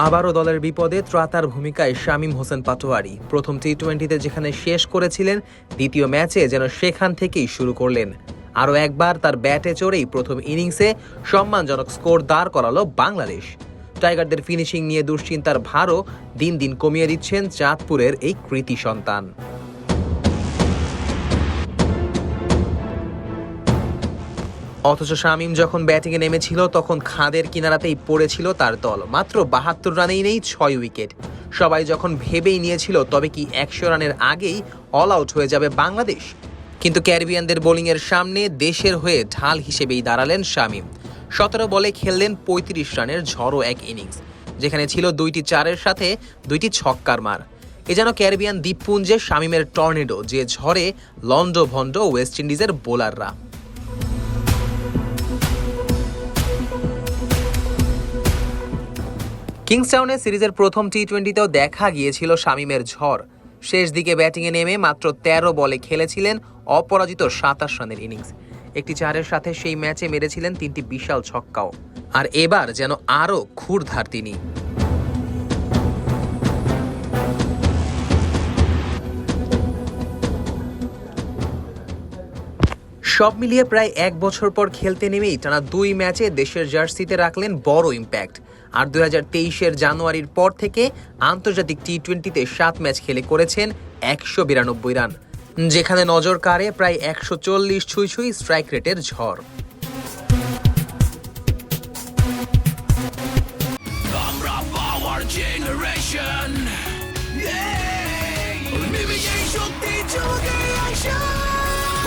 আবারও দলের বিপদে ত্রাতার ভূমিকায় শামীম হোসেন পাটোয়ারি। প্রথম টি-20তে যেখানে শেষ করেছিলেন, দ্বিতীয় ম্যাচে যেন সেখান থেকেই শুরু করলেন। আরও একবার তার ব্যাটে চড়েই প্রথম ইনিংসে সম্মানজনক স্কোর দাঁড় করালো বাংলাদেশ। টাইগারদের ফিনিশিং নিয়ে দুশ্চিন্তার ভারও দিন দিন কমিয়ে দিচ্ছেন চাঁদপুরের এই কৃতি সন্তান। অথচ শামীম যখন ব্যাটিংয়ে নেমেছিল তখন খাদের কিনারাতেই পড়েছিল তার দল। মাত্র ৭২ রানেই নেই ৬ উইকেট। সবাই যখন ভেবেই নিয়েছিল তবে কি ১০০ রানের আগেই অল আউট হয়ে যাবে বাংলাদেশ, কিন্তু ক্যারিবিয়ানদের বোলিংয়ের সামনে দেশের হয়ে ঢাল হিসেবেই দাঁড়ালেন শামীম। ১৭ বলে খেললেন ৩৫ রানের ঝড়ো এক ইনিংস, যেখানে ছিল ২টি চারের সাথে ২টি ছক্কার মার। এ যেন ক্যারিবিয়ান দ্বীপপুঞ্জে শামীমের টর্নেডো, যে ঝড়ে লন্ডভন্ড ওয়েস্ট ইন্ডিজের বোলাররা। কিংসটাউনে সিরিজের প্রথম টি-20তেও দেখা গিয়েছিল শামীমের ঝড়। শেষ দিকে ব্যাটিংয়ে নেমে মাত্র ১৩ বলে খেলেছিলেন অপরাজিত ২৭ রানের ইনিংস। একটি চারের সাথে সেই ম্যাচে মেরেছিলেন ৩টি বিশাল ছক্কাও। আর এবার যেন আরও ক্ষুরধার তিনি। সব মিলিয়ে প্রায় ১ বছর পর খেলতে নেমেই টানা ২ ম্যাচে দেশের জার্সিতে রাখলেন বড় ইম্প্যাক্ট। আর ২০২৩-এর জানুয়ারির পর থেকে আন্তর্জাতিক টি-20তে ৭ ম্যাচ খেলে করেছেন ১৯২ রান, যেখানে নজর কাড়ে প্রায় ১৪০ ছুঁই ছুঁই স্ট্রাইক রেটের ঝড়।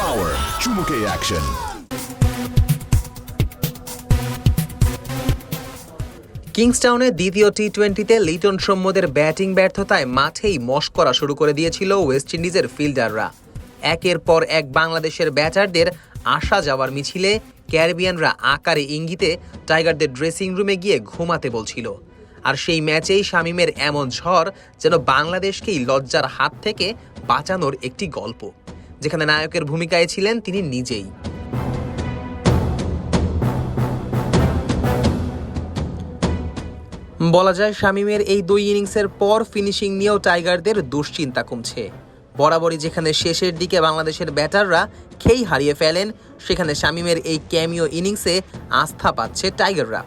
Power চুমুকে action. কিংসটাউনে দ্বিতীয় টি-20তে লিটন সৌম্যদের ব্যাটিং ব্যর্থতায় মাঠেই মশকরা শুরু করে দিয়েছিল ওয়েস্ট ইন্ডিজের ফিল্ডাররা। একের পর এক বাংলাদেশের ব্যাটারদের আসা যাওয়ার মিছিলে ক্যারিবিয়ানরা আকারে ইঙ্গিতে টাইগারদের ড্রেসিং রুমে গিয়ে ঘুমাতে বলছিল। আর সেই ম্যাচেই শামীমের এমন ঝড় যেন বাংলাদেশকেই লজ্জার হাত থেকে বাঁচানোর একটি গল্প, যেখানে নায়কের ভূমিকায় ছিলেন তিনি নিজেই। বলা যায় শামীমের এই ২ ইনিংসের পর ফিনিশিং নিয়েও টাইগারদের দুশ্চিন্তা কমছে। বরাবরই যেখানে শেষের দিকে বাংলাদেশের ব্যাটাররা খেই হারিয়ে ফেলেন, সেখানে শামীমের এই ক্যামিও ইনিংসে আস্থা পাচ্ছে টাইগাররা।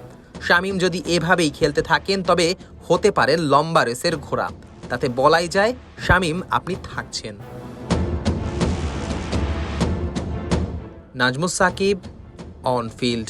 শামীম যদি এভাবেই খেলতে থাকেন তবে হতে পারে লম্বা রেসের ঘোড়া। তাতে বলাই যায় শামীম আপনি থাকছেন। Nazmus Sakib, on field.